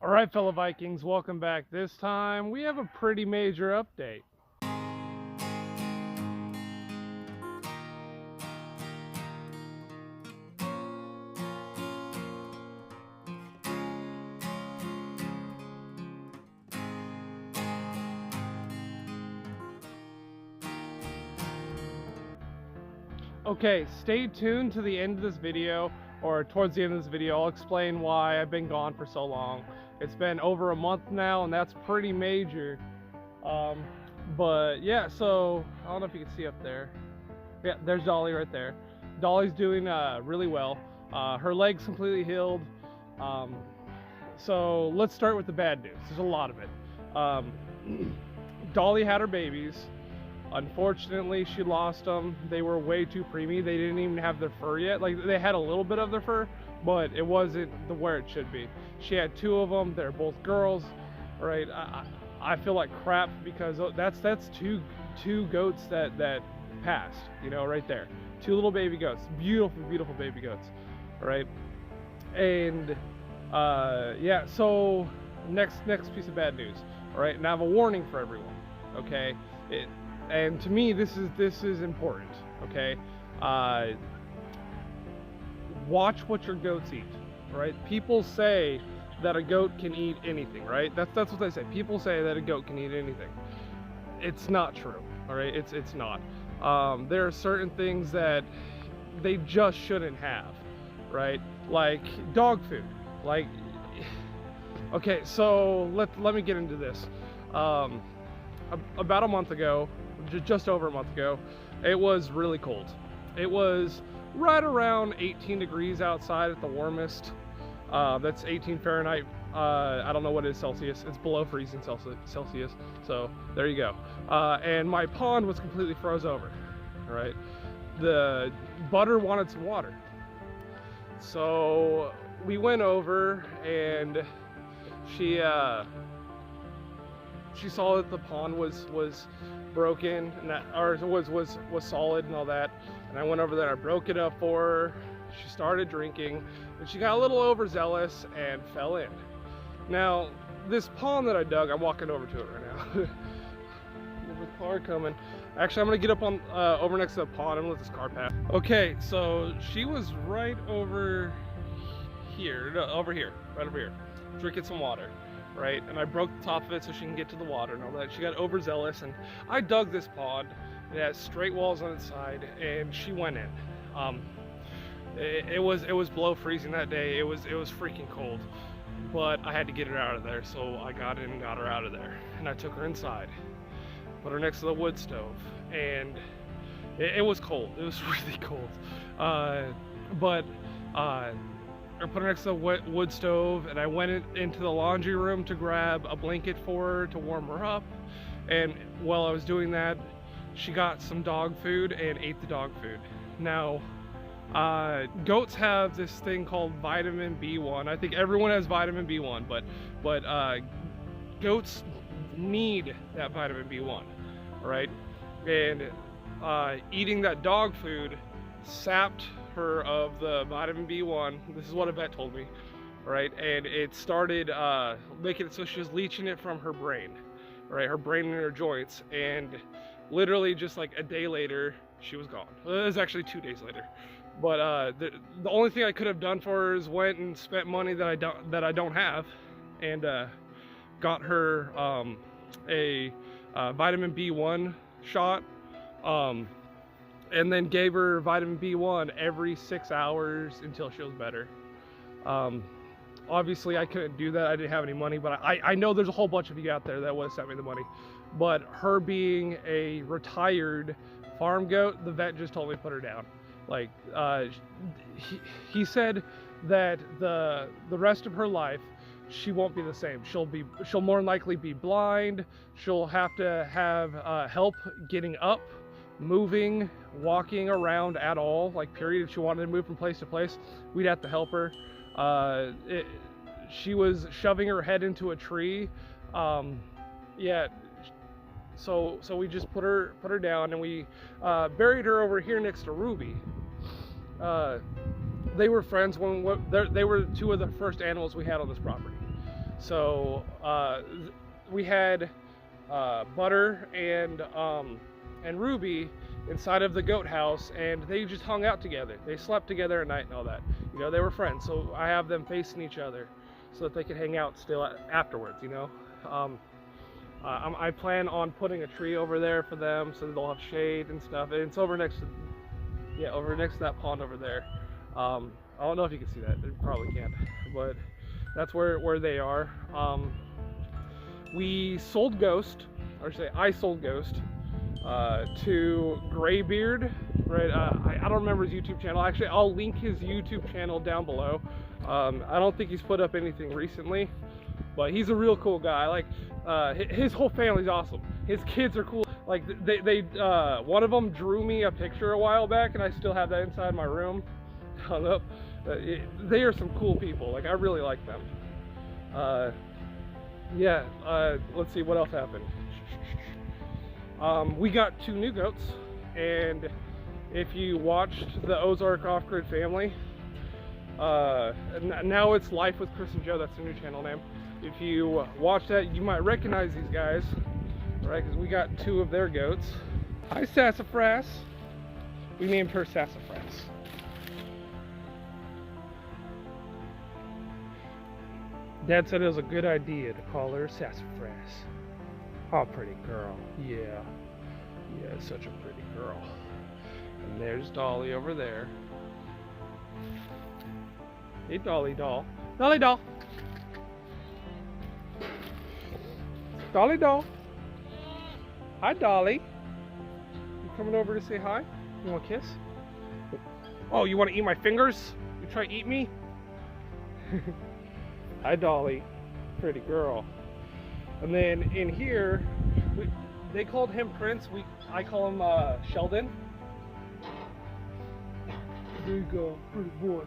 All right, fellow Vikings, welcome back. This time we have a pretty major update. Okay, stay tuned to the end of this video, or towards the end of this video. I'll explain why I've been gone for so long. It's been over a month now, and that's pretty major. But yeah, so I don't know if you can see up there. Yeah, there's Dolly right there. Dolly's doing really well. Her leg's completely healed. So let's start with the bad news. There's a lot of it. Dolly had her babies. Unfortunately, she lost them. They were way too preemie. They didn't even have their fur yet. Like, they had a little bit of their fur, but it wasn't where it should be. She had two of them. They're both girls, right? I feel like crap because that's two goats that passed, you know, right there. Two little baby goats, beautiful baby goats, right? And yeah, so next piece of bad news, all right? And I have a warning for everyone, okay? And to me, this is important, okay? Watch what your goats eat, right? People say that a goat can eat anything, right? That's what they say. People say that a goat can eat anything. It's not true, all right? It's not. There are certain things that they just shouldn't have, right? Like dog food. Like, okay, so let me get into this. About a month ago, just over a month ago, it was really cold. It was right around 18 degrees outside at the warmest. That's 18 Fahrenheit. I don't know what it is Celsius. It's below freezing Celsius. So there you go. And my pond was completely froze over. Right? The butter wanted some water. So we went over and she saw that the pond was broken and that ours was solid and all that, and I went over there, I broke it up for her. She started drinking and she got a little overzealous and fell in. Now this pond that I dug, I'm walking over to it right now. There's a car coming. Actually, I'm gonna get up on over next to the pond and let this car pass. Okay, so she was right over here, right over here, drinking some water. Right, and I broke the top of it so she can get to the water and all that. She got overzealous, and I dug this pond. It has straight walls on its side, and she went in. It was below freezing that day. It was freaking cold, but I had to get her out of there, so I got in and got her out of there, and I took her inside, put her next to the wood stove, and it was cold. It was really cold, I put her next to the wood stove, and I went into the laundry room to grab a blanket for her to warm her up. And while I was doing that, she got some dog food and ate the dog food. Now, goats have this thing called vitamin B1. I think everyone has vitamin B1, but goats need that vitamin B1, right? And eating that dog food sapped her of the vitamin B1. This is what a vet told me, right? And it started making it so she was leaching it from her brain, right? Her brain and her joints, and literally just like a day later, she was gone. It was actually 2 days later. But the only thing I could have done for her is went and spent money that I don't have, and got her a vitamin B1 shot. And then gave her vitamin B1 every 6 hours until she was better. Obviously, I couldn't do that. I didn't have any money, but I know there's a whole bunch of you out there that would have sent me the money. But her being a retired farm goat, the vet just told me to put her down. Like, he said that the rest of her life, she won't be the same. She'll more than likely be blind. She'll have to have help getting up, moving, walking around at all, like period. If she wanted to move from place to place, we'd have to help her. She was shoving her head into a tree. Yeah, so we just put her down, and we buried her over here next to Ruby. They were friends when they were two of the first animals we had on this property. So we had Butter and Ruby inside of the goat house, and they just hung out together. They slept together at night and all that. You know, they were friends. So I have them facing each other so that they can hang out still afterwards. You know, I plan on putting a tree over there for them so that they'll have shade and stuff. And it's over next to, over next to that pond over there. I don't know if you can see that. You probably can't, but that's where they are. We sold Ghost, or say I sold Ghost, to Graybeard, right? I don't remember his YouTube channel. Actually, I'll link his YouTube channel down below. I don't think he's put up anything recently, but he's a real cool guy. Like, his whole family's awesome. His kids are cool. Like, they one of them drew me a picture a while back, and I still have that inside my room, hung up. They are some cool people. Like, I really like them. Let's see what else happened. We got 2 new goats, and if you watched the Ozark Off-Grid Family, now it's Life with Chris and Joe, that's the new channel name. If you watch that, you might recognize these guys, right? Because we got 2 of their goats. Hi, Sassafras. We named her Sassafras. Dad said it was a good idea to call her Sassafras. Oh, pretty girl. Yeah, such a pretty girl. And there's Dolly over there. Hey, Dolly doll. Dolly doll. Dolly doll. Hi, Dolly. You coming over to say hi? You want a kiss? Oh, you want to eat my fingers? You try to eat me? Hi, Dolly. Pretty girl. And then in here, they called him Prince. I call him Sheldon. There you go, pretty boy.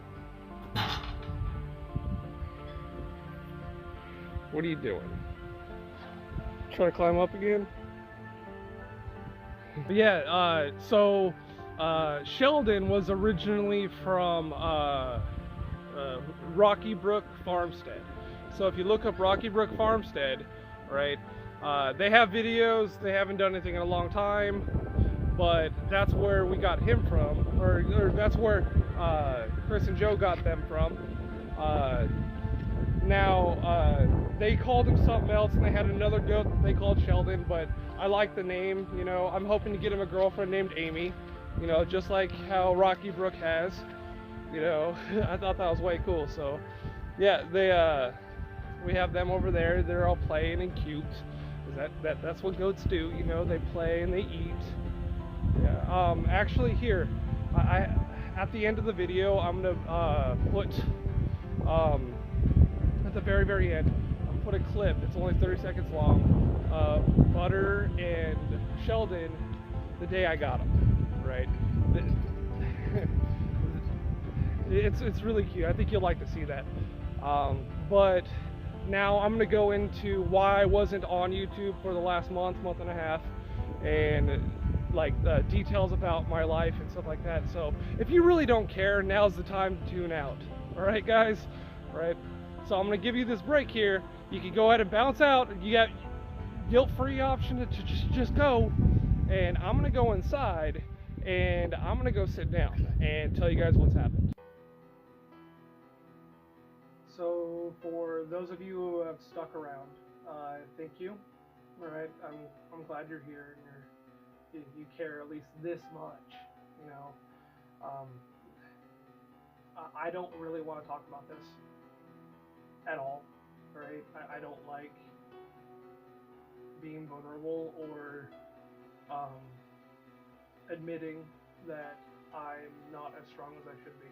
What are you doing? Trying to climb up again? But yeah, so Sheldon was originally from Rocky Brook Farmstead. So if you look up Rocky Brook Farmstead, right, they have videos. They haven't done anything in a long time, but that's where we got him from, or that's where Chris and Joe got them from. Now they called him something else, and they had another goat that they called Sheldon, but I like the name. You know, I'm hoping to get him a girlfriend named Amy, you know, just like how Rocky Brook has. You know, I thought that was way cool. So yeah, we have them over there. They're all playing and cute. That's what goats do, you know. They play and they eat. Yeah. Actually, here, at the end of the video, I'm gonna put at the very end, I'm gonna put a clip. It's only 30 seconds long. Butter and Sheldon, the day I got them, right? It's really cute. I think you'll like to see that. But now I'm going to go into why I wasn't on YouTube for the last month and a half, and like details about my life and stuff like that. So if you really don't care, now's the time to tune out. All right, guys? All right. So I'm going to give you this break here. You can go ahead and bounce out. You got guilt-free option to just go. And I'm going to go inside, and I'm going to go sit down and tell you guys what's happened. So for those of you who have stuck around, thank you. All right, I'm glad you're here and you care at least this much. You know, I don't really want to talk about this at all. Right? I don't like being vulnerable or admitting that I'm not as strong as I should be.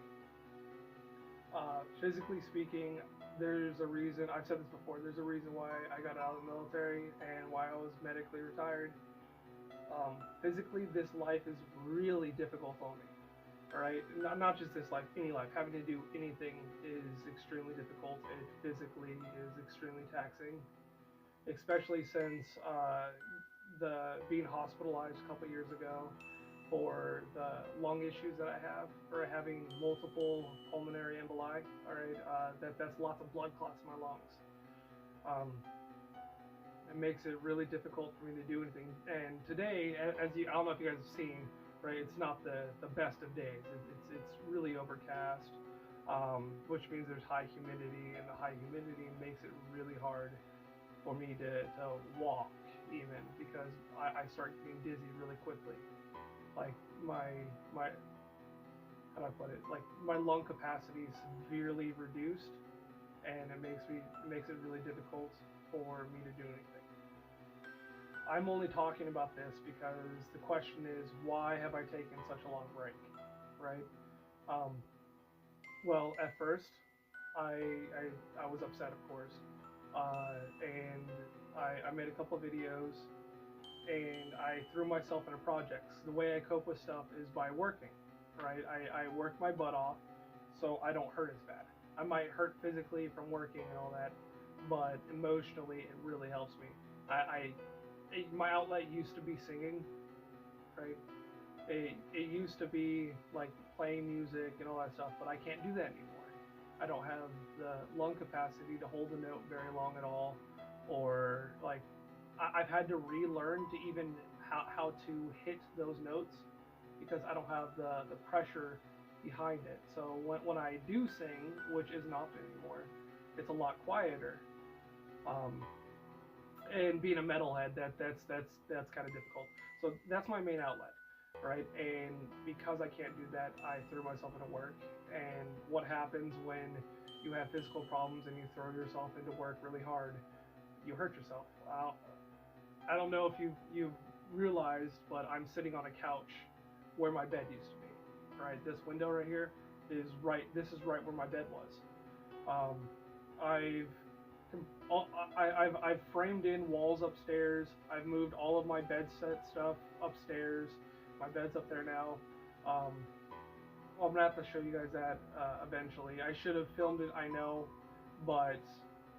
Physically speaking, there's a reason, I've said this before, there's a reason why I got out of the military and why I was medically retired. Physically, this life is really difficult for me. Alright? Not just this life, any life. Having to do anything is extremely difficult. It physically is extremely taxing. Especially since being hospitalized a couple years ago for the lung issues that I have, or having multiple pulmonary emboli. All right, that's lots of blood clots in my lungs. Um, it makes it really difficult for me to do anything. And today, as you, I don't know if you guys have seen, right? It's not the best of days. It's really overcast, which means there's high humidity, and the high humidity makes it really hard for me to walk even, because I start getting dizzy really quickly. Like my how do I put it? Like my lung capacity is severely reduced, and it makes it really difficult for me to do anything. I'm only talking about this because the question is, why have I taken such a long break, right? Um, well, at first, I was upset, of course, and I made a couple videos, and I threw myself into projects. The way I cope with stuff is by working, right? I work my butt off, so I don't hurt as bad. I might hurt physically from working and all that, but emotionally, it really helps me. My outlet used to be singing, right? It used to be like playing music and all that stuff, but I can't do that anymore. I don't have the lung capacity to hold a note very long at all, or like I've had to relearn to even how to hit those notes, because I don't have the pressure behind it. So when I do sing, which isn't often anymore, it's a lot quieter. Um, and being a metalhead, that's kind of difficult. So that's my main outlet, right? And because I can't do that, I threw myself into work. And what happens when you have physical problems and you throw yourself into work really hard? You hurt yourself. I don't know if you've realized, but I'm sitting on a couch where my bed used to be. Right, this window right here is right. This is right where my bed was. Um, I've I've framed in walls upstairs. I've moved all of my bed set stuff upstairs. My bed's up there now. Um, well, I'm gonna have to show you guys that eventually. I should have filmed it, I know, but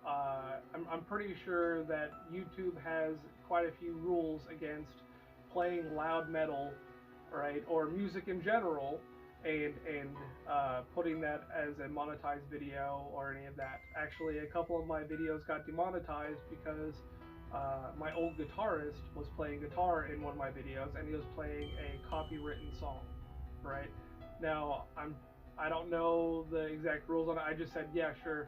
I'm pretty sure that YouTube has quite a few rules against playing loud metal, right, or music in general, and putting that as a monetized video or any of that. Actually, a couple of my videos got demonetized because my old guitarist was playing guitar in one of my videos, and he was playing a copywritten song, right? Now I don't know the exact rules on it. I just said, yeah, sure.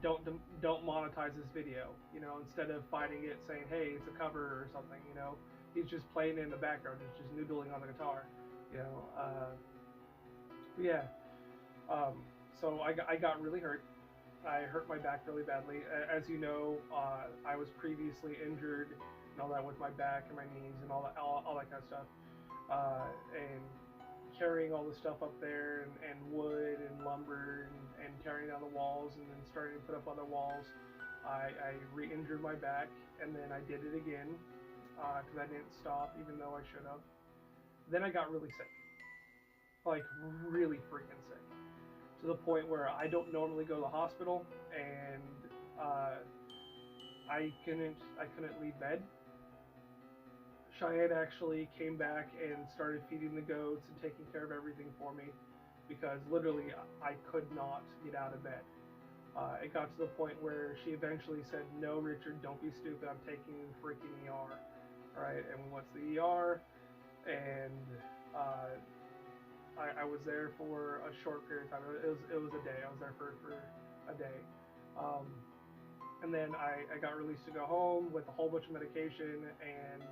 Don't monetize this video, instead of fighting it, saying, hey, it's a cover or something. He's just playing in the background. He's just noodling on the guitar, you know. Yeah. Um, so I got really hurt. I hurt my back really badly. As you know, I was previously injured and all that with my back and my knees and all that kind of stuff. And carrying all the stuff up there, and wood and lumber, and tearing down the walls, and then starting to put up other walls, I re-injured my back, and then I did it again because I didn't stop even though I should have. Then I got really sick, like really freaking sick, to the point where I don't normally go to the hospital, and I couldn't leave bed. Cheyenne actually came back and started feeding the goats and taking care of everything for me, because literally I could not get out of bed. It got to the point where she eventually said, no, Richard, don't be stupid, I'm taking you to the freaking ER. Right, and we went to the ER, and I was there for a short period of time. It was a day. I was there for a day. And then I got released to go home with a whole bunch of medication, and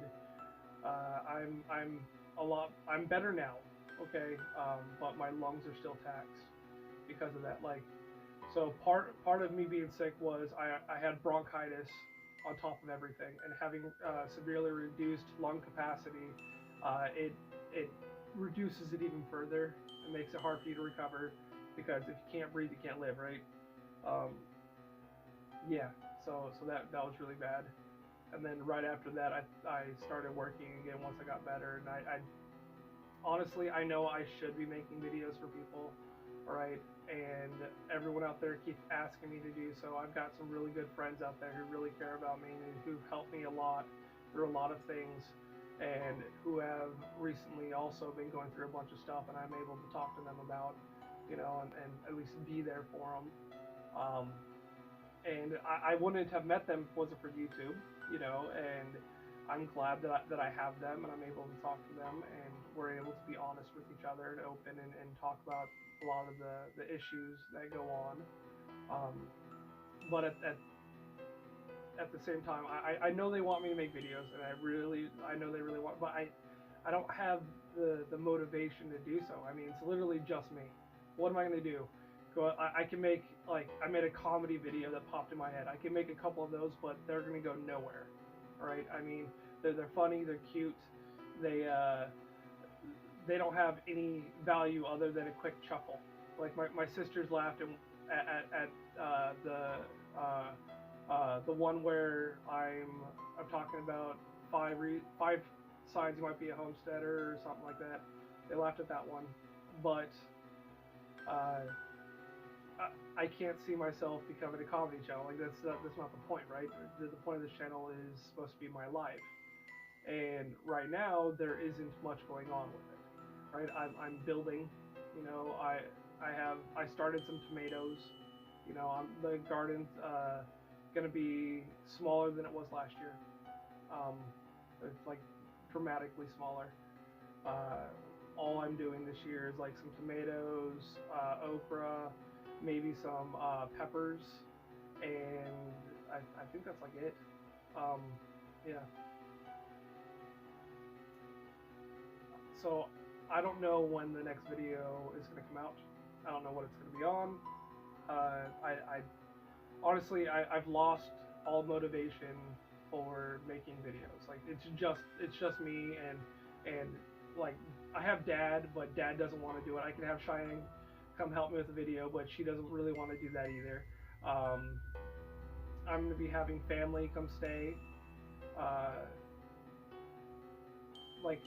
I'm better now, okay, but my lungs are still taxed because of that. Like, so part of me being sick was I had bronchitis on top of everything, and having severely reduced lung capacity, it reduces it even further. It makes it hard for you to recover, because if you can't breathe, you can't live, right? Yeah, so that was really bad. And then right after that, I started working again once I got better, and I honestly, I know I should be making videos for people, right? And everyone out there keeps asking me to do so. I've got some really good friends out there who really care about me and who've helped me a lot through a lot of things, and who have recently also been going through a bunch of stuff, and I'm able to talk to them about, and at least be there for them. and I wouldn't have met them if it wasn't for YouTube, you know, and I'm glad that I have them and I'm able to talk to them and we're able to be honest with each other and open and talk about a lot of the issues that go on. Um, but at the same time, I know they want me to make videos, and I know they really want, but I don't have the motivation to do so. I mean, it's literally just me. What am I going to do? I can make, like, I made a comedy video that popped in my head. I can make a couple of those, but they're going to go nowhere. Right? I mean, they're funny, they're cute, they don't have any value other than a quick chuckle. Like my sisters laughed at the one where I'm talking about five signs you might be a homesteader or something like that. They laughed at that one, but uh, I can't see myself becoming a comedy channel. Like that's not the point, right? The point of this channel is supposed to be my life, and right now there isn't much going on with it. Right? I'm building. You know, I started some tomatoes. You know, the garden's gonna be smaller than it was last year. It's like dramatically smaller. All I'm doing this year is like some tomatoes, okra, maybe some peppers, and I think that's like it. Yeah. So I don't know when the next video is going to come out. I don't know what it's going to be on. I honestly I've lost all motivation for making videos. Like it's just me and like I have Dad, but Dad doesn't want to do it. I can have Cheyenne come help me with the video, but she doesn't really want to do that either. I'm gonna be having family come stay. Like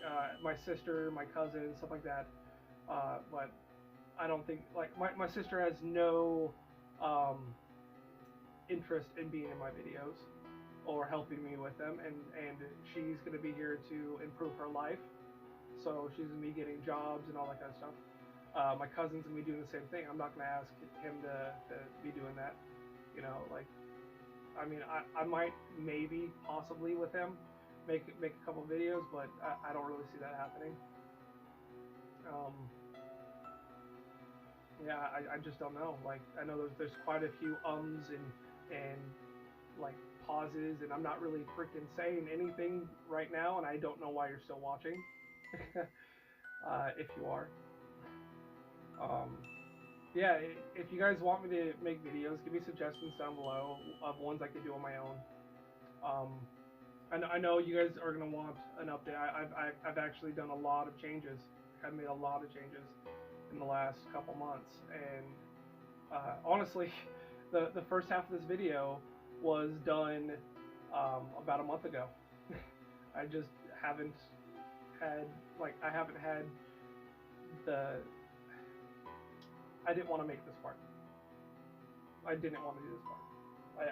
my sister, my cousin, stuff like that. But I don't think, like, my sister has no interest in being in my videos or helping me with them, and she's going to be here to improve her life. So she's going to be getting jobs and all that kind of stuff. My cousin's going to be doing the same thing. I'm not going to ask him to be doing that. You know, like, I mean, I might maybe possibly with him make a couple videos, but I don't really see that happening. Yeah, I just don't know. Like, I know there's quite a few ums and like pauses, and I'm not really freaking saying anything right now, and I don't know why you're still watching. If you are. Yeah, if you guys want me to make videos, give me suggestions down below of ones I could do on my own. I know you guys are gonna want an update. I've actually done a lot of changes. I've made a lot of changes in the last couple months, and honestly, the first half of this video was done about a month ago. I just haven't had, like, I didn't want to make this part. I didn't want to do this part.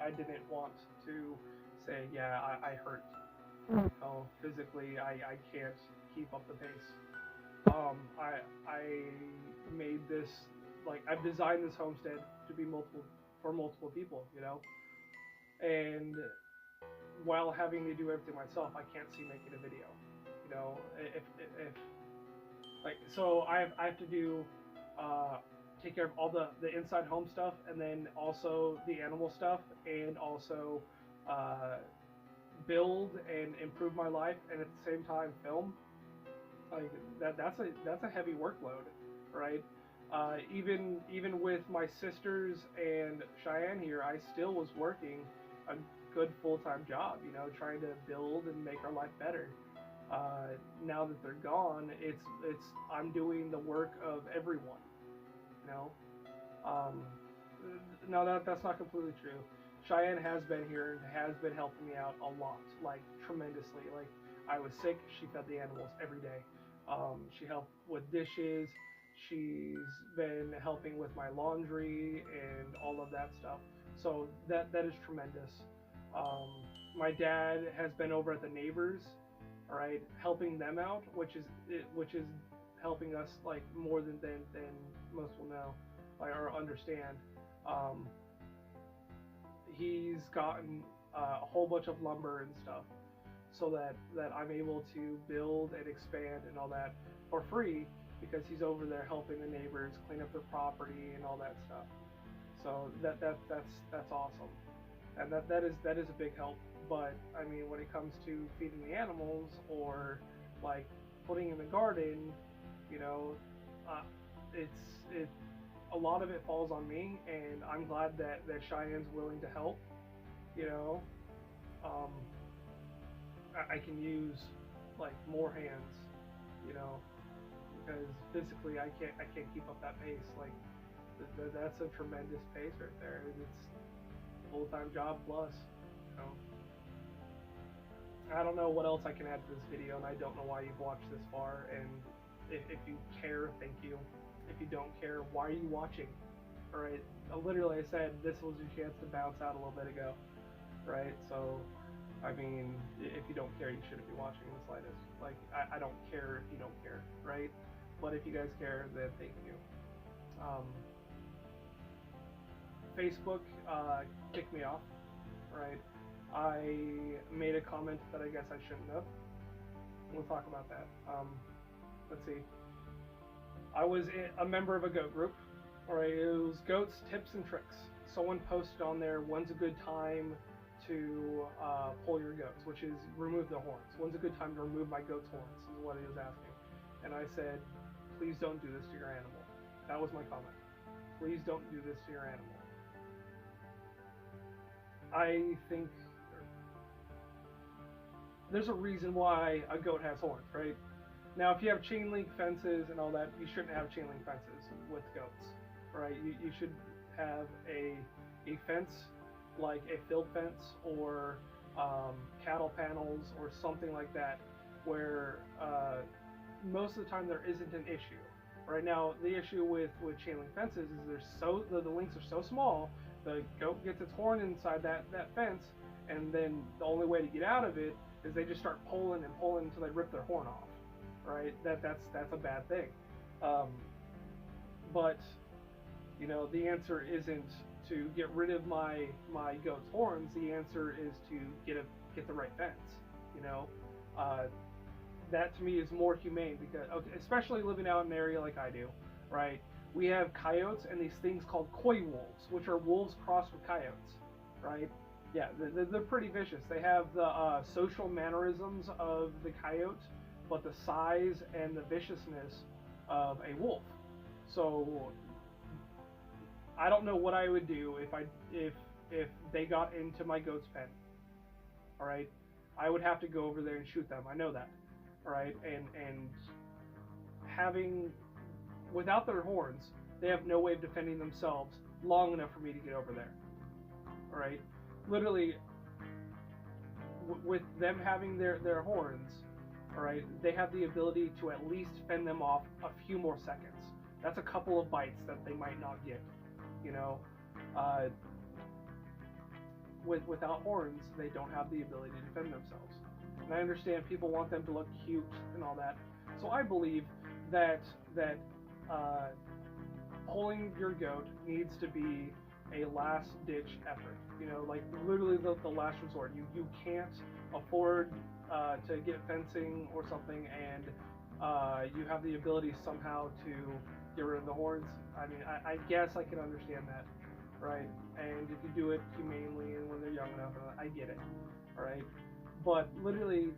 I didn't want to say, yeah, I hurt. Oh, physically, I can't keep up the pace. I made this, like, I've designed this homestead to be for multiple people, you know? And while having to do everything myself, I can't see making a video, you know? If like, so I have to do, take care of all the inside home stuff, and then also the animal stuff, and also build and improve my life, and at the same time film. Like that's a heavy workload, right? Even with my sisters and Cheyenne here, I still was working a good full-time job, you know, trying to build and make our life better. Now that they're gone, I'm doing the work of everyone, you know. No, that's not completely true. Cheyenne has been here and has been helping me out a lot, like tremendously. Like, I was sick, she fed the animals every day. She helped with dishes. She's been helping with my laundry and all of that stuff. So that is tremendous. My dad has been over at the neighbors, all right, helping them out, which is helping us, like, more than most will know, or understand. he's gotten a whole bunch of lumber and stuff, so that I'm able to build and expand and all that for free, because he's over there helping the neighbors clean up their property and all that stuff. So that's awesome, and that is a big help. But I mean, when it comes to feeding the animals or like putting in the garden, you know, uh, it a lot of it falls on me, and I'm glad that Cheyenne's willing to help. You know, um, I can use like more hands, you know, because physically I can't keep up that pace. Like that's a tremendous pace right there. It's a full-time job plus, you know. I don't know what else I can add to this video, and I don't know why you've watched this far. And if you care, thank you. If you don't care, why are you watching? All right. Literally, I said this was your chance to bounce out a little bit ago, right? So, I mean, if you don't care, you shouldn't be watching in the slightest. Like, I don't care if you don't care, right? But if you guys care, then thank you. Facebook kicked me off, right? I made a comment that I guess I shouldn't have. We'll talk about that. Let's see. I was a member of a goat group. All right, it was goats, tips, and tricks. Someone posted on there, when's a good time to pull your goats, which is remove the horns. When's a good time to remove my goat's horns, is what he was asking. And I said, please don't do this to your animal. That was my comment. Please don't do this to your animal. I think there's a reason why a goat has horns, right? Now, if you have chain link fences and all that, you shouldn't have chain link fences with goats, right? You should have a fence, like a field fence or cattle panels or something like that, where most of the time there isn't an issue. Right now, the issue with chain link fences is the links are so small, the goat gets its horn inside that fence, and then the only way to get out of it is they just start pulling and pulling until they rip their horn off. Right? That's a bad thing. But you know, the answer isn't to get rid of my goat's horns. The answer is to get the right fence. You know, that to me is more humane, because especially living out in an area like I do, right? We have coyotes and these things called coy wolves, which are wolves crossed with coyotes, right? Yeah, they're pretty vicious. They have the social mannerisms of the coyote, but the size and the viciousness of a wolf. So I don't know what I would do if they got into my goat's pen. All right, I would have to go over there and shoot them. I know that. All right, and having, without their horns, they have no way of defending themselves long enough for me to get over there. All right, literally, with them having their horns, all right, they have the ability to at least fend them off a few more seconds. That's a couple of bites that they might not get, you know. Without horns, they don't have the ability to defend themselves. And I understand people want them to look cute and all that. So I believe that pulling your goat needs to be a last-ditch effort. You know, like literally the last resort. You can't afford to get fencing or something, and you have the ability somehow to get rid of the horns. I mean, I guess I can understand that, right? And if you do it humanely and when they're young enough, I get it, all right? But literally,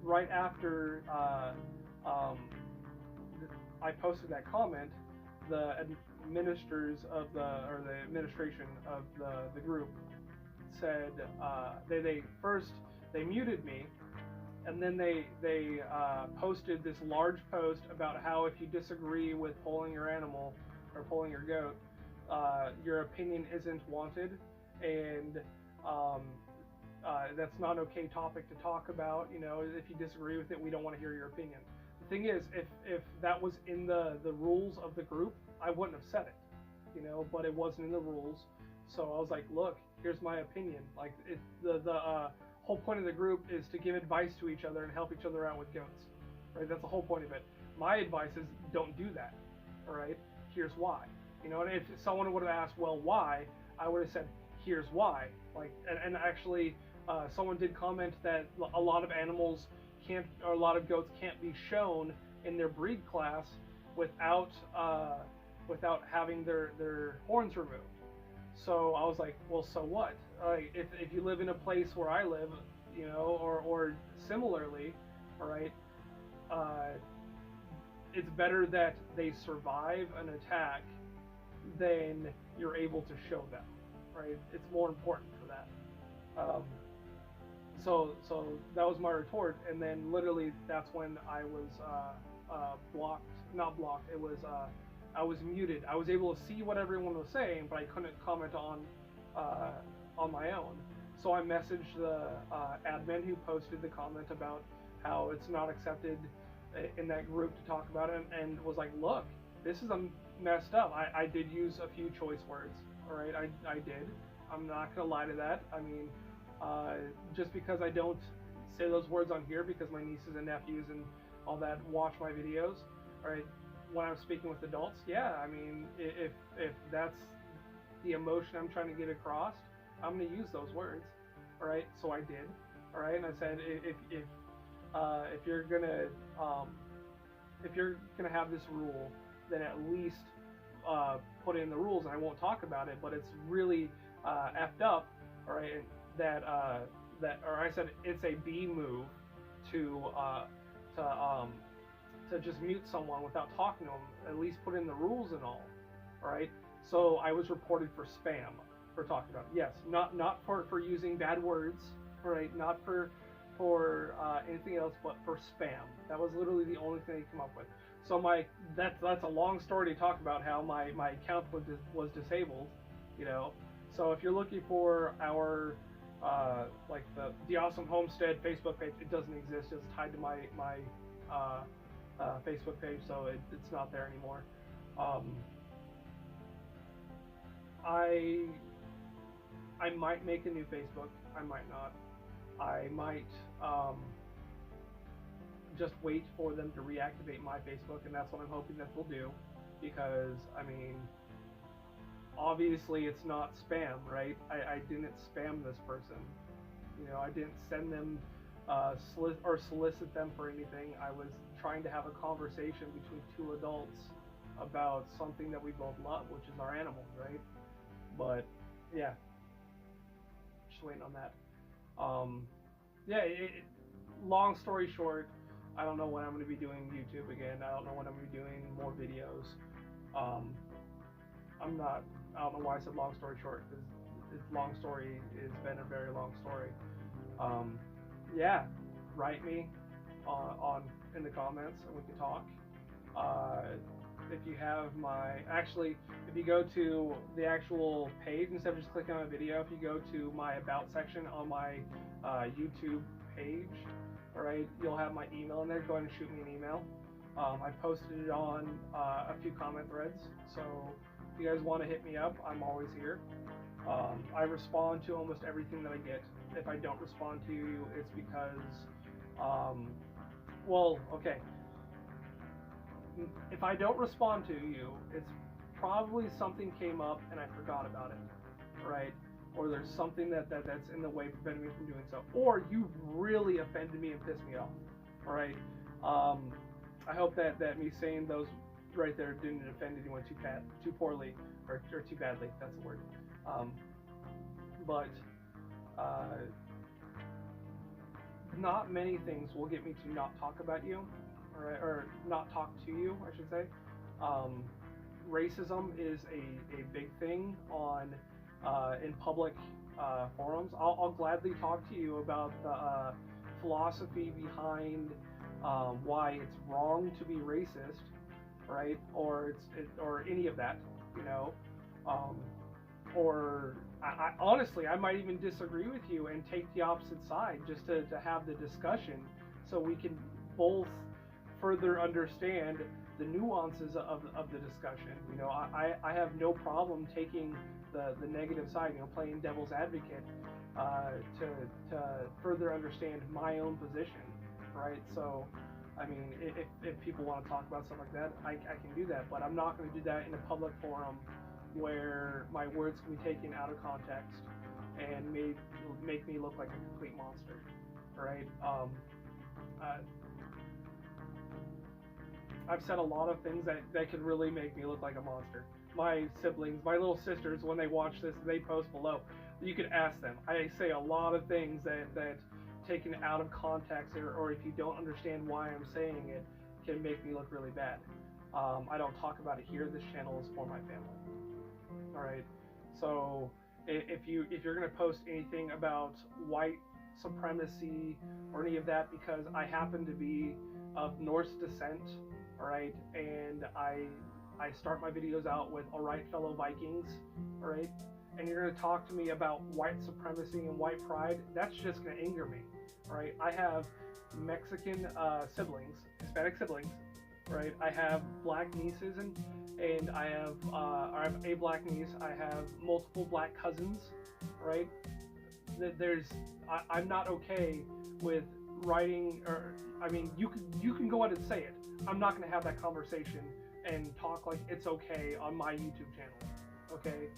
right after I posted that comment, the administrators of the administration of the group said they muted me, and then they posted this large post about how if you disagree with pulling your animal or pulling your goat, your opinion isn't wanted, and that's not an okay topic to talk about. You know, if you disagree with it, we don't want to hear your opinion. The thing is, if that was in the rules of the group, I wouldn't have said it, you know, but it wasn't in the rules. So I was like, look, here's my opinion. Like, the whole point of the group is to give advice to each other and help each other out with goats, right? That's the whole point of it. My advice is don't do that, all right? Here's why. You know, and if someone would have asked, well, why? I would have said, here's why. Like, and actually, someone did comment that a lot of animals can't, or a lot of goats can't be shown in their breed class without without having their horns removed. So I was like, well, so what? If you live in a place where I live, or similarly, all right, uh, it's better that they survive an attack than you're able to show them, right? It's more important for that. Um, so that was my retort, and then literally that's when I was blocked, not blocked. It was I was muted. I was able to see what everyone was saying, but I couldn't comment on my own. So I messaged the admin who posted the comment about how it's not accepted in that group to talk about it, and was like, look, this is messed up. I did use a few choice words, all right? I did. I'm not gonna lie to that. I mean, just because I don't say those words on here, because my nieces and nephews and all that watch my videos, all right? When I'm speaking with adults, yeah, I mean, if that's the emotion I'm trying to get across, I'm gonna use those words, all right? So I did, all right, and I said, if you're gonna have this rule, then at least put in the rules, and I won't talk about it, but it's really effed up, all right? Or I said it's a B move to just mute someone without talking to them. At least put in the rules and all right? So I was reported for spam for talking about it. Yes, not for using bad words, right? Not for anything else, but for spam. That was literally the only thing they came up with. So that's a long story to talk about how my account was disabled, So if you're looking for our like the Awesome Homestead Facebook page, it doesn't exist. It's tied to my Facebook page, so it's not there anymore. I might make a new Facebook. I might not. I might just wait for them to reactivate my Facebook, and that's what I'm hoping that they'll do, because I mean, obviously it's not spam, right? I didn't spam this person. I didn't send them solicit them for anything. I was trying to have a conversation between two adults about something that we both love, which is our animals, right? But yeah, just waiting on that. Yeah, long story short, I don't know when I'm going to be doing YouTube again. I don't know when I'm going to be doing more videos. I don't know why I said long story short, because long story has been a very long story. Yeah, write me in the comments and we can talk. If you have if you go to the actual page instead of just clicking on a video, if you go to my about section on my YouTube page, all right, you'll have my email in there. Go ahead and shoot me an email. I posted it on a few comment threads, so if you guys want to hit me up, I'm always here. I respond to almost everything that I get. If I don't respond to you, it's because, well, okay. If I don't respond to you, it's probably something came up and I forgot about it, right? Or there's something that's in the way preventing me from doing so. Or you really offended me and pissed me off, all right? I hope that me saying those right there didn't offend anyone too poorly, or too badly. That's the word. But not many things will get me to not talk about you, or not talk to you, I should say. Racism is a big thing in public forums. I'll gladly talk to you about the philosophy behind why it's wrong to be racist, right? Or any of that, or I honestly, I might even disagree with you and take the opposite side just to have the discussion, so we can both further understand the nuances of the discussion. I have no problem taking the negative side, playing devil's advocate to further understand my own position, right? So, I mean, if people want to talk about stuff like that, I can do that, but I'm not going to do that in a public forum where my words can be taken out of context and make me look like a complete monster, right? I've said a lot of things that could really make me look like a monster. My siblings, my little sisters, when they watch this, they post below. You could ask them. I say a lot of things that taken out of context, or if you don't understand why I'm saying it, can make me look really bad. I don't talk about it here. This channel is for my family. All right. So if you're gonna post anything about white supremacy or any of that, because I happen to be of Norse descent, all right, and I start my videos out with "All right, fellow Vikings," all right, and you're gonna talk to me about white supremacy and white pride, that's just gonna anger me, all right. I have Mexican siblings, Hispanic siblings, right? I have black nieces and I have a black niece. I have multiple black cousins, right? I'm not okay with writing, or I mean, you can go ahead and say it. I'm not going to have that conversation and talk like it's okay on my YouTube channel. Okay,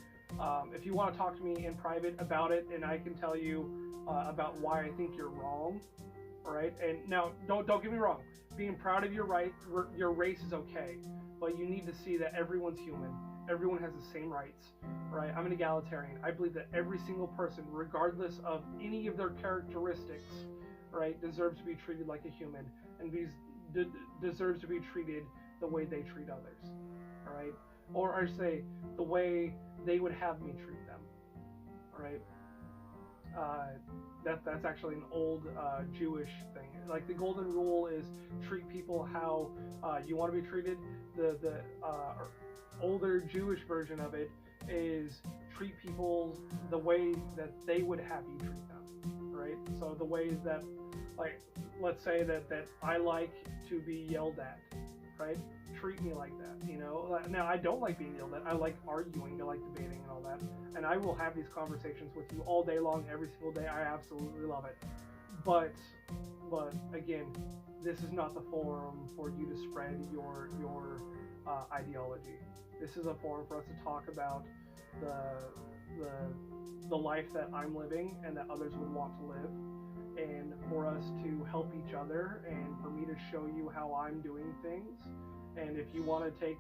if you want to talk to me in private about it, and I can tell you about why I think you're wrong. All right, and now don't get me wrong. Being proud of your race is okay, but you need to see that everyone's human. Everyone has the same rights, right? I'm an egalitarian. I believe that every single person, regardless of any of their characteristics, right, deserves to be treated like a human and deserves to be treated the way they treat others, all right? Or I say the way they would have me treat them, all right? That's actually an old Jewish thing. Like the golden rule is treat people how you want to be treated. The older Jewish version of it is treat people the way that they would have you treat them, right? So the ways that, like, let's say that I like to be yelled at, right? Treat me like that, you know? Now, I don't like being yelled at. I like arguing. I like debating and all that. And I will have these conversations with you all day long, every single day. I absolutely love it. But again, this is not the forum for you to spread your ideology. This is a forum for us to talk about the life that I'm living and that others would want to live, and for us to help each other, and for me to show you how I'm doing things. And if you want to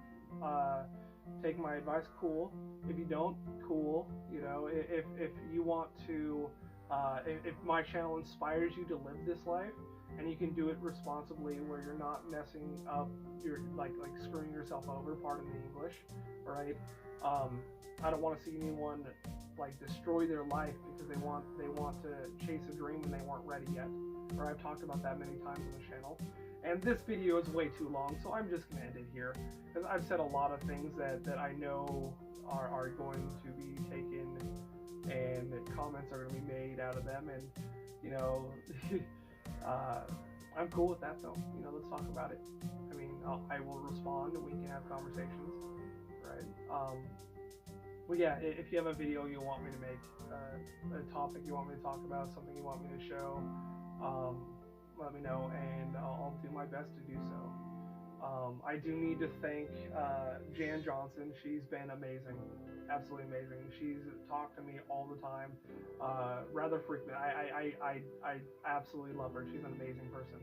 take my advice, cool. If you don't, cool. You know, if you want to, if my channel inspires you to live this life, and you can do it responsibly, where you're not messing up, you're like screwing yourself over, pardon the English, all right? I don't want to see anyone like destroy their life because they want to chase a dream and they weren't ready yet. Or I've talked about that many times on the channel. And this video is way too long, so I'm just gonna end it here, because I've said a lot of things that I know are going to be taken, and comments are gonna be made out of them, and you know, I'm cool with that though. You know, let's talk about it. I mean, I will respond and we can have conversations, right? Well, yeah, if you have a video you want me to make, a topic you want me to talk about, something you want me to show, let me know, and I'll do my best to do so. I do need to thank Jan Johnson. She's been amazing, absolutely amazing. She's talked to me all the time, rather frequently. I absolutely love her. She's an amazing person.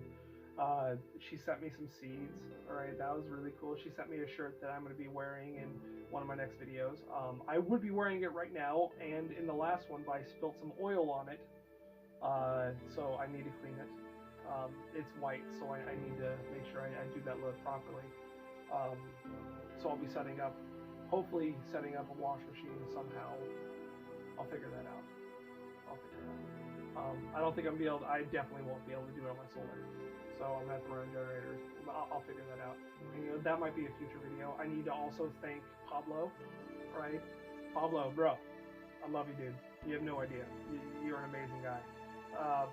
She sent me some seeds. All right, that was really cool. She sent me a shirt that I'm going to be wearing in one of my next videos. I would be wearing it right now, and in the last one, but I spilled some oil on it, so I need to clean it. It's white, so I need to make sure I do that look properly. So I'll be hopefully setting up a wash machine somehow. I'll figure that out. I don't think I definitely won't be able to do it on my solar. So I'm gonna have to run generators. I'll figure that out. And, you know, that might be a future video. I need to also thank Pablo, right? Pablo, bro, I love you, dude. You have no idea. You're an amazing guy.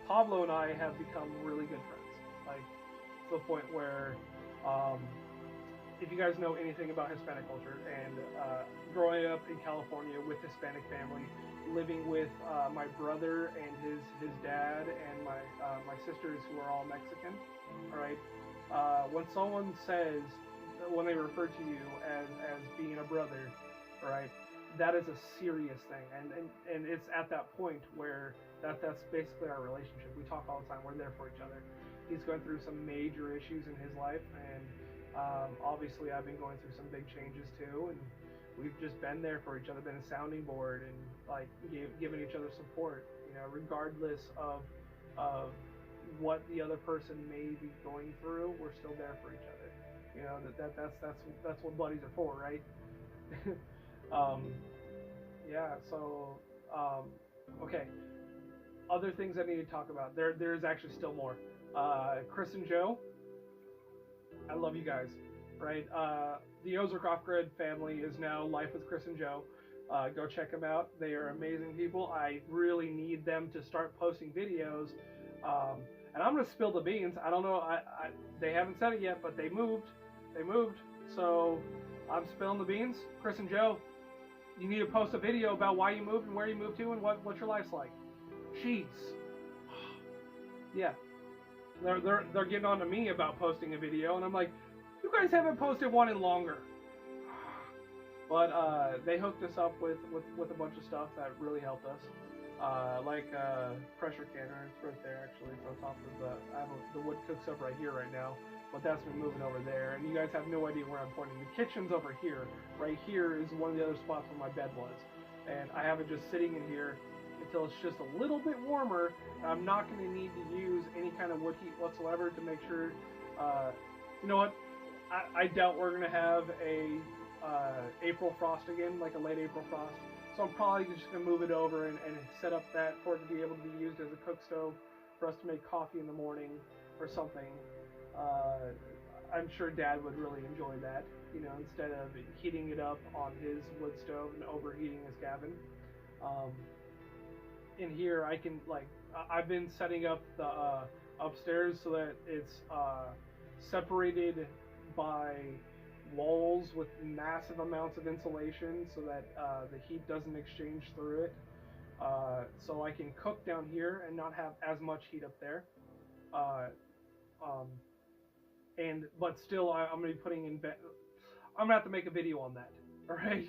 Pablo and I have become really good friends, like to the point where, if you guys know anything about Hispanic culture, and growing up in California with Hispanic family, living with my brother and his dad and my sisters who are all Mexican, all right, when someone says, when they refer to you as being a brother, all right, that is a serious thing, and it's at that point where that's basically our relationship. We talk all the time. We're there for each other. He's going through some major issues in his life, and obviously I've been going through some big changes too, and we've just been there for each other, been a sounding board, and like giving each other support, you know, regardless of what the other person may be going through. We're still there for each other. You know, that's what buddies are for, right? Yeah, so okay, other things I need to talk about. There's actually still more. Chris and Joe, I love you guys, right? The Ozark Off-Grid family is now Life with Chris and Joe. Go check them out. They are amazing people. I really need them to start posting videos. And I'm going to spill the beans. I don't know. They haven't said it yet, but they moved. They moved. So I'm spilling the beans. Chris and Joe, you need to post a video about why you moved and where you moved to and what your life's like. Jeez. Yeah. They're getting on to me about posting a video, and I'm like, you guys haven't posted one in longer. But they hooked us up with a bunch of stuff that really helped us. Like pressure canner, it's right there actually. It's on top of the wood cooks up right here right now, but that's been moving over there, and you guys have no idea where I'm pointing. The kitchen's over here. Right here is one of the other spots where my bed was, and I have it just sitting in here until it's just a little bit warmer. I'm not going to need to use any kind of wood heat whatsoever to make sure. You know what? I doubt we're going to have a April frost again, like a late April frost. So I'm probably just going to move it over and set up that for it to be able to be used as a cook stove for us to make coffee in the morning or something. I'm sure Dad would really enjoy that, you know, instead of heating it up on his wood stove and overheating his cabin. In here, I can, like, I've been setting up the upstairs so that it's separated by walls with massive amounts of insulation so that the heat doesn't exchange through it. So I can cook down here and not have as much heat up there. But still, I'm gonna be putting in. I'm gonna have to make a video on that. All right?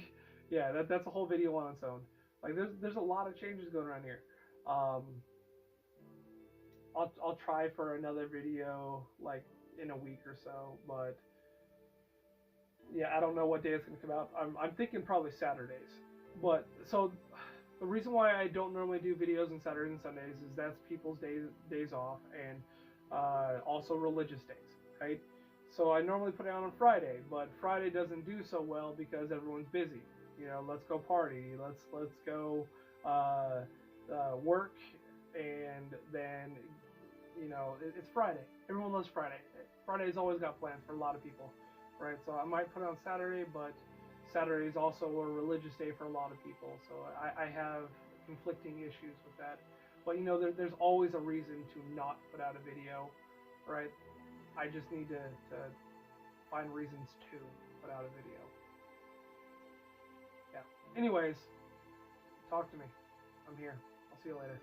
Yeah, that's a whole video on its own. Like there's a lot of changes going around here. I'll try for another video like in a week or so, but yeah, I don't know what day it's gonna come out. I'm thinking probably Saturdays. But so the reason why I don't normally do videos on Saturdays and Sundays is that's people's days off, and also religious days, right? So I normally put it out on Friday, but Friday doesn't do so well because everyone's busy. You know, let's go party, let's go work, and then, you know, it's Friday. Everyone loves Friday. Friday's always got plans for a lot of people, right? So I might put it on Saturday, but Saturday is also a religious day for a lot of people, so I have conflicting issues with that. But, you know, there's always a reason to not put out a video, right? I just need to find reasons to put out a video. Yeah. Anyways, talk to me. I'm here. I'll see you later.